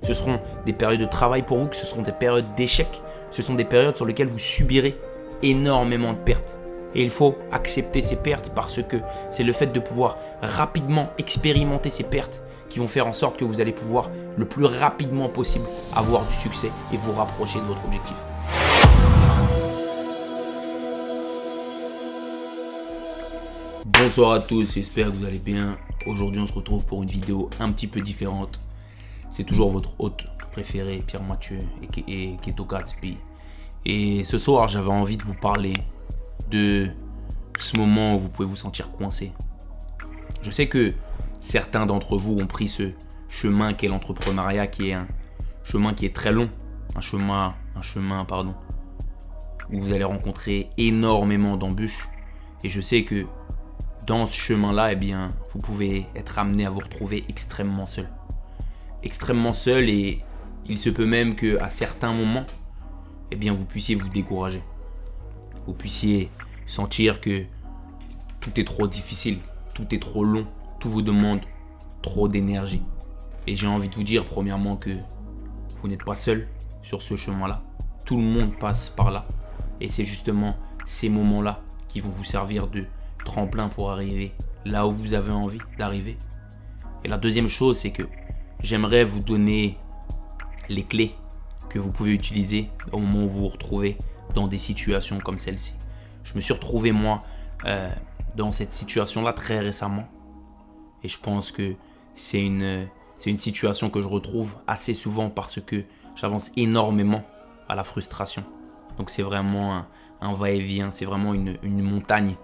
ce seront des périodes de travail pour vous, que ce seront des périodes d'échec. Ce sont des périodes sur lesquelles vous subirez énormément de pertes. Et il faut accepter ces pertes parce que c'est le fait de pouvoir rapidement expérimenter ces pertes qui vont faire en sorte que vous allez pouvoir le plus rapidement possible avoir du succès et vous rapprocher de votre objectif. Bonsoir à tous, j'espère que vous allez bien. Aujourd'hui, on se retrouve pour une vidéo un petit peu différente. C'est toujours votre hôte préféré, Pierre Mathieu et Keto Gatsby. Et ce soir, j'avais envie de vous parler de ce moment où vous pouvez vous sentir coincé. Je sais que certains d'entre vous ont pris ce chemin qu'est l'entrepreneuriat, qui est un chemin qui est très long, un chemin, où vous allez rencontrer énormément d'embûches. Et je sais que dans ce chemin-là, vous pouvez être amené à vous retrouver extrêmement seul. Extrêmement seul, et il se peut même qu'à certains moments, vous puissiez vous décourager. Vous puissiez sentir que tout est trop difficile, tout est trop long, tout vous demande trop d'énergie. Et j'ai envie de vous dire premièrement que vous n'êtes pas seul sur ce chemin-là. Tout le monde passe par là. Et c'est justement ces moments-là qui vont vous servir de tremplin pour arriver là où vous avez envie d'arriver. Et la deuxième chose, c'est que j'aimerais vous donner les clés que vous pouvez utiliser au moment où vous vous retrouvez dans des situations comme celle-ci. Je me suis retrouvé moi dans cette situation-là très récemment, et je pense que c'est une situation que je retrouve assez souvent parce que j'avance énormément à la frustration. Donc c'est vraiment un va-et-vient, c'est vraiment une montagne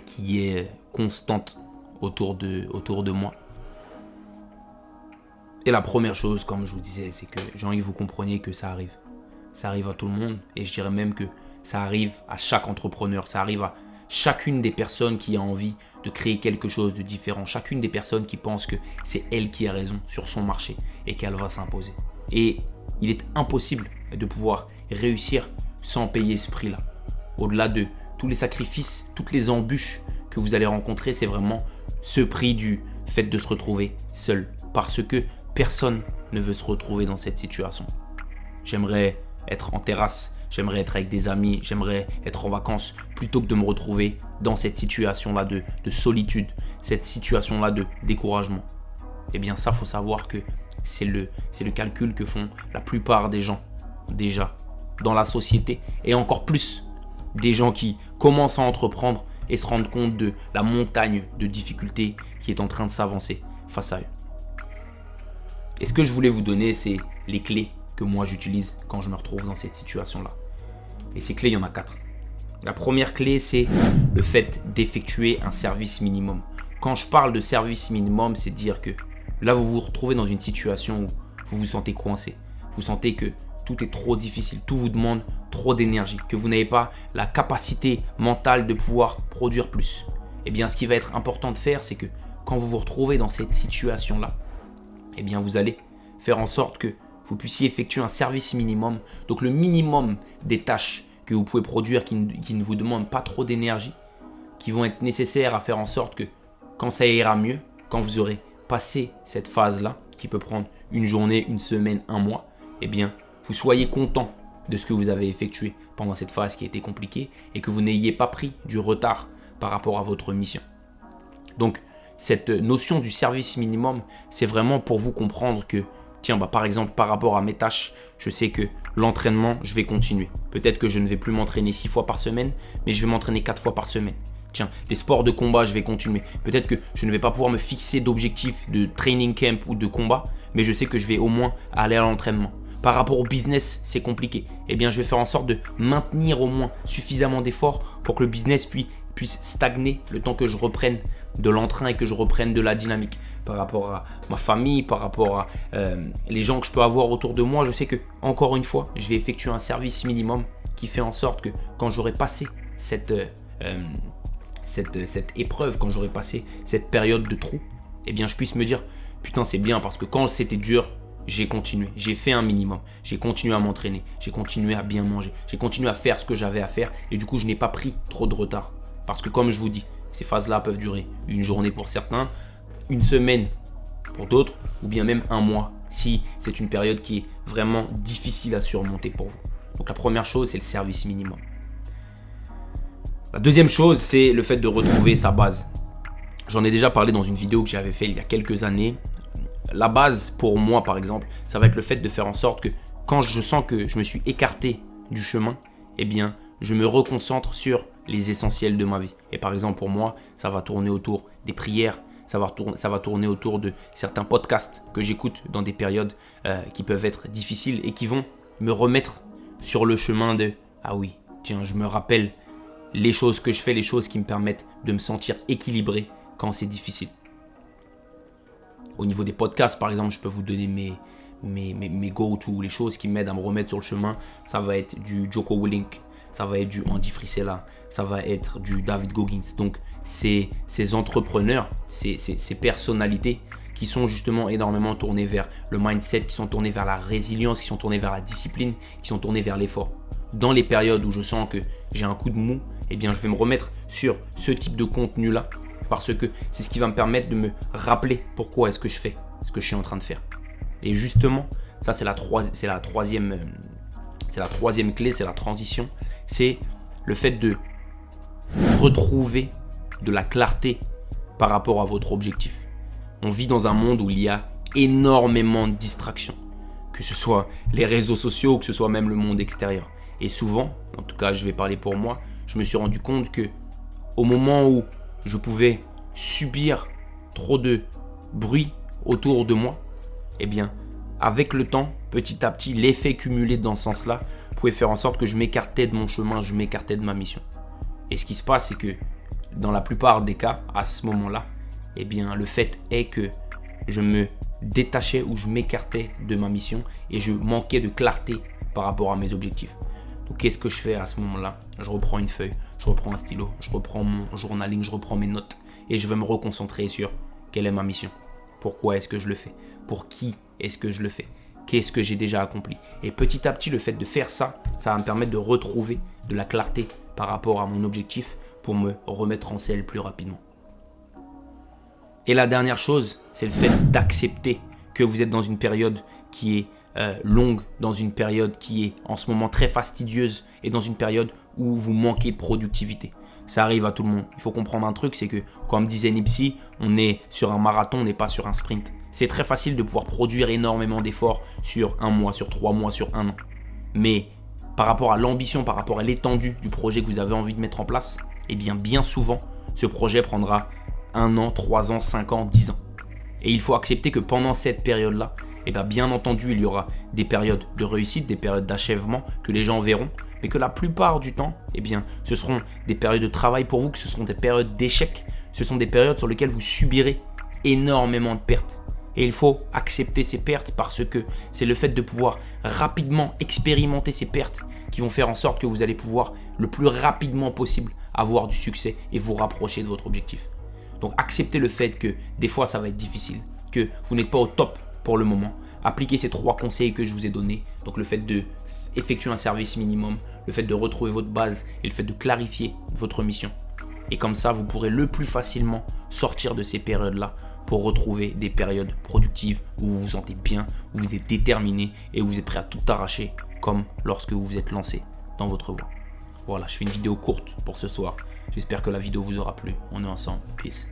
qui est constante autour de moi. Et la première chose, comme je vous disais, c'est que j'ai envie que vous compreniez que ça arrive. Ça arrive à tout le monde, et je dirais même que ça arrive à chaque entrepreneur, ça arrive à chacune des personnes qui a envie de créer quelque chose de différent, chacune des personnes qui pense que c'est elle qui a raison sur son marché et qu'elle va s'imposer. Et il est impossible de pouvoir réussir sans payer ce prix-là. Au-delà de tous les sacrifices, toutes les embûches que vous allez rencontrer, c'est vraiment ce prix du fait de se retrouver seul. Parce que personne ne veut se retrouver dans cette situation. J'aimerais être en terrasse, j'aimerais être avec des amis, j'aimerais être en vacances plutôt que de me retrouver dans cette situation-là de solitude, cette situation-là de découragement. Ça, faut savoir que c'est le calcul que font la plupart des gens déjà dans la société, et encore plus des gens qui commencent à entreprendre et se rendent compte de la montagne de difficultés qui est en train de s'avancer face à eux. Et ce que je voulais vous donner, c'est les clés que moi j'utilise quand je me retrouve dans cette situation-là. Et ces clés, il y en a 4. La première clé, c'est le fait d'effectuer un service minimum. Quand je parle de service minimum, c'est dire que là, vous vous retrouvez dans une situation où vous vous sentez coincé. Vous sentez que tout est trop difficile, tout vous demande trop d'énergie, que vous n'avez pas la capacité mentale de pouvoir produire plus. Ce qui va être important de faire, c'est que quand vous vous retrouvez dans cette situation-là, vous allez faire en sorte que vous puissiez effectuer un service minimum. Donc le minimum des tâches que vous pouvez produire qui ne vous demandent pas trop d'énergie, qui vont être nécessaires à faire en sorte que quand ça ira mieux, quand vous aurez passé cette phase-là, qui peut prendre une journée, une semaine, un mois, vous soyez content de ce que vous avez effectué pendant cette phase qui a été compliquée et que vous n'ayez pas pris du retard par rapport à votre mission. Donc, cette notion du service minimum, c'est vraiment pour vous comprendre que, par exemple, par rapport à mes tâches, je sais que l'entraînement, je vais continuer. Peut-être que je ne vais plus m'entraîner 6 fois par semaine, mais je vais m'entraîner 4 fois par semaine. Les sports de combat, je vais continuer. Peut-être que je ne vais pas pouvoir me fixer d'objectifs de training camp ou de combat, mais je sais que je vais au moins aller à l'entraînement. Par rapport au business, c'est compliqué. Je vais faire en sorte de maintenir au moins suffisamment d'efforts pour que le business puisse stagner le temps que je reprenne de l'entrain et que je reprenne de la dynamique. Par rapport à ma famille, par rapport à les gens que je peux avoir autour de moi, je sais que, encore une fois, je vais effectuer un service minimum qui fait en sorte que quand j'aurai passé cette épreuve, quand j'aurai passé cette période de trou, je puisse me dire putain, c'est bien parce que quand c'était dur, j'ai continué, j'ai fait un minimum, j'ai continué à m'entraîner, j'ai continué à bien manger, j'ai continué à faire ce que j'avais à faire, et du coup je n'ai pas pris trop de retard. Parce que comme je vous dis, ces phases-là peuvent durer une journée pour certains, une semaine pour d'autres, ou bien même un mois si c'est une période qui est vraiment difficile à surmonter pour vous. Donc la première chose, c'est le service minimum. La deuxième chose, c'est le fait de retrouver sa base. J'en ai déjà parlé dans une vidéo que j'avais fait il y a quelques années. La base, pour moi par exemple, ça va être le fait de faire en sorte que quand je sens que je me suis écarté du chemin, eh bien, je me reconcentre sur les essentiels de ma vie. Et par exemple, pour moi, ça va tourner autour des prières, ça va tourner autour de certains podcasts que j'écoute dans des périodes qui peuvent être difficiles et qui vont me remettre sur le chemin de « Ah oui, tiens, je me rappelle les choses que je fais, les choses qui me permettent de me sentir équilibré quand c'est difficile. » Au niveau des podcasts, par exemple, je peux vous donner mes go-to, les choses qui m'aident à me remettre sur le chemin. Ça va être du Jocko Willink, ça va être du Andy Frisella, ça va être du David Goggins. Donc, ces entrepreneurs, ces personnalités qui sont justement énormément tournés vers le mindset, qui sont tournés vers la résilience, qui sont tournés vers la discipline, qui sont tournés vers l'effort. Dans les périodes où je sens que j'ai un coup de mou, eh bien, je vais me remettre sur ce type de contenu-là parce que c'est ce qui va me permettre de me rappeler pourquoi est-ce que je fais ce que je suis en train de faire. Et justement, ça c'est la troisième clé, c'est la transition. C'est le fait de retrouver de la clarté par rapport à votre objectif. On vit dans un monde où il y a énormément de distractions, que ce soit les réseaux sociaux, que ce soit même le monde extérieur. Et souvent, en tout cas je vais parler pour moi, je me suis rendu compte que au moment où je pouvais subir trop de bruit autour de moi, eh bien, avec le temps, petit à petit, l'effet cumulé dans ce sens-là pouvait faire en sorte que je m'écartais de mon chemin, je m'écartais de ma mission. Et ce qui se passe, c'est que dans la plupart des cas, à ce moment-là, eh bien, le fait est que je me détachais ou je m'écartais de ma mission et je manquais de clarté par rapport à mes objectifs. Donc, qu'est-ce que je fais à ce moment-là? Je reprends une feuille, je reprends un stylo, je reprends mon journaling, je reprends mes notes et je vais me reconcentrer sur quelle est ma mission. Pourquoi est-ce que je le fais? Pour qui est-ce que je le fais? Qu'est-ce que j'ai déjà accompli? Et petit à petit, le fait de faire ça, ça va me permettre de retrouver de la clarté par rapport à mon objectif pour me remettre en selle plus rapidement. Et la dernière chose, c'est le fait d'accepter que vous êtes dans une période qui est longue, dans une période qui est en ce moment très fastidieuse et dans une période où vous manquez de productivité. Ça arrive à tout le monde. Il faut comprendre un truc, c'est que comme disait Nipsey, on est sur un marathon, on n'est pas sur un sprint. C'est très facile de pouvoir produire énormément d'efforts sur un mois, sur 3 mois, sur un an. Mais par rapport à l'ambition, par rapport à l'étendue du projet que vous avez envie de mettre en place, eh bien souvent, ce projet prendra 1 an, 3 ans, 5 ans, 10 ans. Et il faut accepter que pendant cette période-là, bien entendu, il y aura des périodes de réussite, des périodes d'achèvement que les gens verront, mais que la plupart du temps, ce seront des périodes de travail pour vous, que ce seront des périodes d'échec, ce sont des périodes sur lesquelles vous subirez énormément de pertes. Et il faut accepter ces pertes parce que c'est le fait de pouvoir rapidement expérimenter ces pertes qui vont faire en sorte que vous allez pouvoir le plus rapidement possible avoir du succès et vous rapprocher de votre objectif. Donc acceptez le fait que des fois ça va être difficile, que vous n'êtes pas au top pour le moment. Appliquez ces 3 conseils que je vous ai donnés. Donc le fait de effectuer un service minimum, le fait de retrouver votre base et le fait de clarifier votre mission. Et comme ça, vous pourrez le plus facilement sortir de ces périodes-là pour retrouver des périodes productives où vous vous sentez bien, où vous êtes déterminé et où vous êtes prêt à tout arracher comme lorsque vous vous êtes lancé dans votre voie. Voilà, je fais une vidéo courte pour ce soir. J'espère que la vidéo vous aura plu. On est ensemble. Peace.